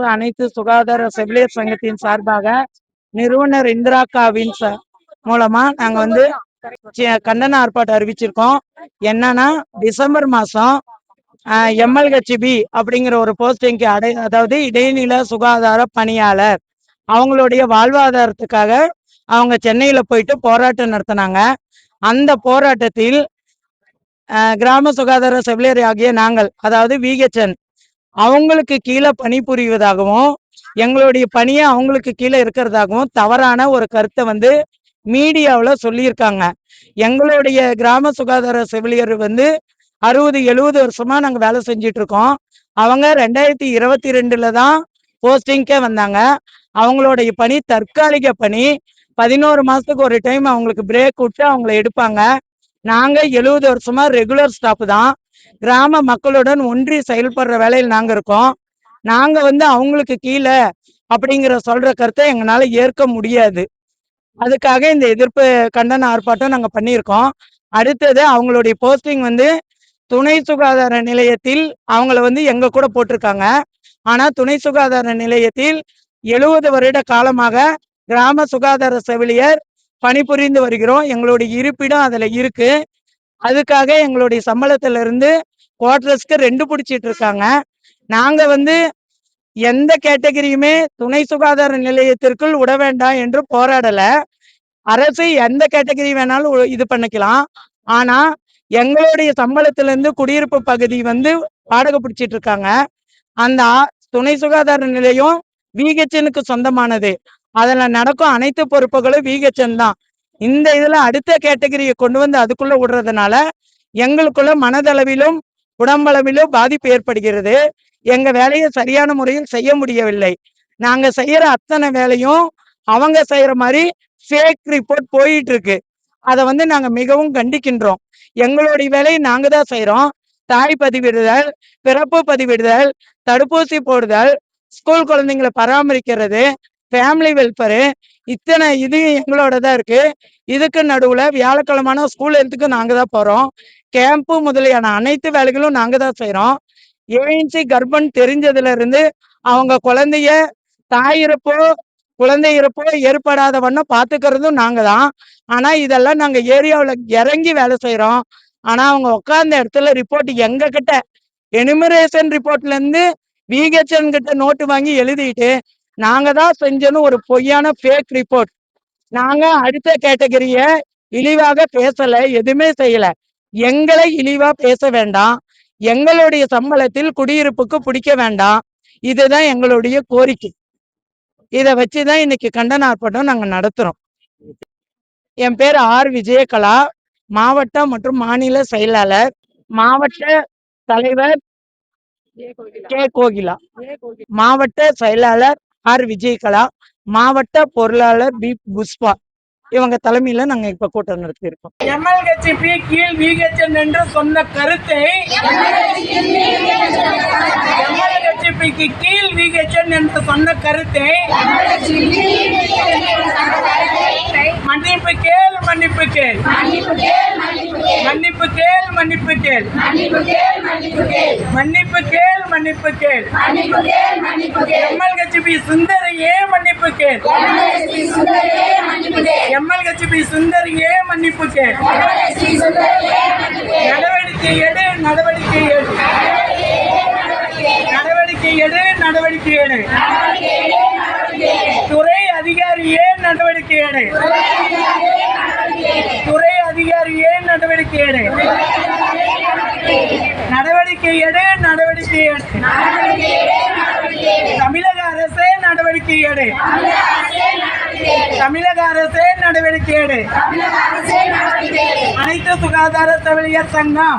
அரசு அனைத்து சுகாதார செவிலியர் சங்கத்தின் சார்பாக நிறுவனர் இந்திராக்காவின் மூலமா நாங்க வந்து கண்டன ஆர்ப்பாட்டம் அறிவிச்சிருக்கோம். என்னன்னா டிசம்பர் மாசம் எம்எல்ஹெச்பி அப்படிங்கிற ஒரு போஸ்டிங்க்கு அதாவது இடைநில சுகாதார பணியாளர் அவங்களுடைய வாழ்வாதாரத்துக்காக அவங்க சென்னையில போயிட்டு போராட்டம் நடத்தினாங்க. அந்த போராட்டத்தில் கிராம சுகாதார செவிலியர் ஆகிய நாங்கள், அதாவது விஹெச்என், அவங்களுக்கு கீழே பணிபுரிவதாகவும் எங்களுடைய பணியை அவங்களுக்கு கீழே இருக்கிறதாகவும் தவறான ஒரு கருத்தை வந்து மீடியாவில் சொல்லியிருக்காங்க. எங்களுடைய கிராம சுகாதார செவிலியர் வந்து 60-70 வருஷமா நாங்கள் வேலை செஞ்சிட்டு இருக்கோம். அவங்க 2022 தான் போஸ்டிங்கே வந்தாங்க. அவங்களுடைய பணி தற்காலிக பணி. 11 மாசத்துக்கு ஒரு டைம் அவங்களுக்கு பிரேக் விட்டு அவங்கள எடுப்பாங்க. நாங்க 70 வருஷமா ரெகுலர் ஸ்டாஃப் தான். கிராம மக்களுடன் ஒன்றி செயல்படுற வேலையில் நாங்க இருக்கோம். நாங்க வந்து அவங்களுக்கு கீழே அப்படிங்கிற சொல்ற கருத்தை எங்களால ஏற்க முடியாது. அதுக்காக இந்த எதிர்ப்பு கண்டன ஆர்ப்பாட்டம் நாங்க பண்ணியிருக்கோம். அடுத்தது அவங்களுடைய போஸ்டிங் வந்து துணை சுகாதார நிலையத்தில் அவங்கள வந்து எங்க கூட போட்டிருக்காங்க. ஆனா துணை சுகாதார நிலையத்தில் 70 வருட காலமாக கிராம சுகாதார செவிலியர் பணிபுரிந்து வருகிறோம். எங்களுடைய இருப்பிடம் அதுல இருக்கு. அதுக்காக எங்களுடைய சம்பளத்துல இருந்து குவார்டர்ஸ்க்கு 2 பிடிச்சிட்டு இருக்காங்க. நாங்க வந்து எந்த கேட்டகரியுமே துணை சுகாதார நிலையத்திற்குள் விட வேண்டாம் என்று போராடல. அரசு எந்த கேட்டகரி வேணாலும் இது பண்ணிக்கலாம். ஆனா எங்களுடைய சம்பளத்திலிருந்து குடியிருப்பு பகுதி வந்து வாடகை பிடிச்சிட்டு இருக்காங்க. அந்த துணை சுகாதார நிலையம் விஹெச்எனுக்கு சொந்தமானது. அதுல நடக்கும் அனைத்து பொறுப்புகளும் விஹெச்என் தான். இந்த இதுல அடுத்த கேட்டகரியை கொண்டு வந்து அதுக்குள்ள விடுறதுனால எங்களுக்குள்ள மனதளவிலும் உடம்பளவிலும் பாதிப்பு ஏற்படுகிறது. எங்க வேலையை சரியான முறையில் செய்ய முடியவில்லை. நாங்க செய்யற அத்தனை வேலையும் அவங்க செய்யற மாதிரி ஃபேக் ரிப்போர்ட் போயிட்டு இருக்கு. அதை வந்து நாங்க மிகவும் கண்டிக்கின்றோம். எங்களுடைய வேலையை நாங்க தான் செய்யறோம். தாய் பதிவிடுதல், பிறப்பு பதிவிடுதல், தடுப்பூசி போடுதல், ஸ்கூல் குழந்தைங்களை பராமரிக்கிறது, ஃபேமிலி வெல்ஃபேரு, இத்தனை இது எங்களோட தான் இருக்கு. இதுக்கு நடுவுல வியாழக்கிழமான ஸ்கூல் எடுத்துக்கு நாங்க தான் போறோம். கேம்ப்பு முதலியான அனைத்து வேலைகளும் நாங்க தான் செய்யறோம். ஏஎன்சி கர்ப்பன் தெரிஞ்சதுல இருந்து அவங்க குழந்தைய தாய் இறப்போ குழந்தை இறப்போ ஏற்படாத வண்ணம் பாத்துக்கிறதும் நாங்க தான். ஆனா இதெல்லாம் நாங்க ஏரியாவில் இறங்கி வேலை செய்யறோம். ஆனா அவங்க உட்கார்ந்த இடத்துல ரிப்போர்ட் எங்க கிட்ட எனிமரேஷன் ரிப்போர்ட்ல இருந்து விஹெச்என் கிட்ட நோட்டு வாங்கி எழுதிட்டு நாங்க தான் செஞ்சோன்னு ஒரு பொய்யான ஃபேக் ரிப்போர்ட். நாங்க அடுத்த கேட்டகரிய இழிவாக பேசல, எதுவுமே செய்யல. எங்களை இழிவா பேச வேண்டாம். எங்களுடைய சம்பளத்தில் குடியிருப்புக்கு பிடிக்க வேண்டாம். இதுதான் எங்களுடைய கோரிக்கை. இதை வச்சுதான் இன்னைக்கு கண்டன ஆர்ப்பாட்டம் நாங்க நடத்துறோம். என் பேர் ஆர் விஜயகலா, மாவட்ட மற்றும் மாநில செயலாளர். மாவட்ட தலைவர் கே கோகிலா, மாவட்ட செயலாளர் ஆர் விஜயகலா, மாவட்ட பொருளாளர் பி புஷ்பா, இவங்க தலைமையில நாங்க இப்ப கூட்டம் நடத்தி இருக்கோம். எம்எல்ஹெச்பி கீழ் விஹெச்என் என்று சொன்ன கருத்தை எம்எல்ஹெச்பிக்கு கீழ் விஹெச்என் என்று சொன்ன கருத்தை மன்னிப்பு கேள், மன்னிப்பு கேள், மன்னிப்பு கேள், மன்னிப்பு கேள், மன்னிப்பு கேள், மன்னிப்பு கேள், எம்எல்ஹெச்பி சுந்தரியே மன்னிப்பு கேள், எம்எல்ஹெச்பி சுந்தரியே மன்னிப்பு கேள், நடவடிக்கை எடு, நடவடிக்கை எடு, நடவடிக்கை எடு, நடவடிக்கை எடு, துறை அதிகாரியே நடவடிக்கை எடு, துறை அதிகாரியே நடவடிக்கை எடு, நடவடிக்கை எடு, நடவடிக்கை எடு, தமிழக அரசே நடவடிக்கை எடு, தமிழக அரசே நடவடிக்கை எடு. அனைத்து சுகாதார செவிலியர் சங்கம்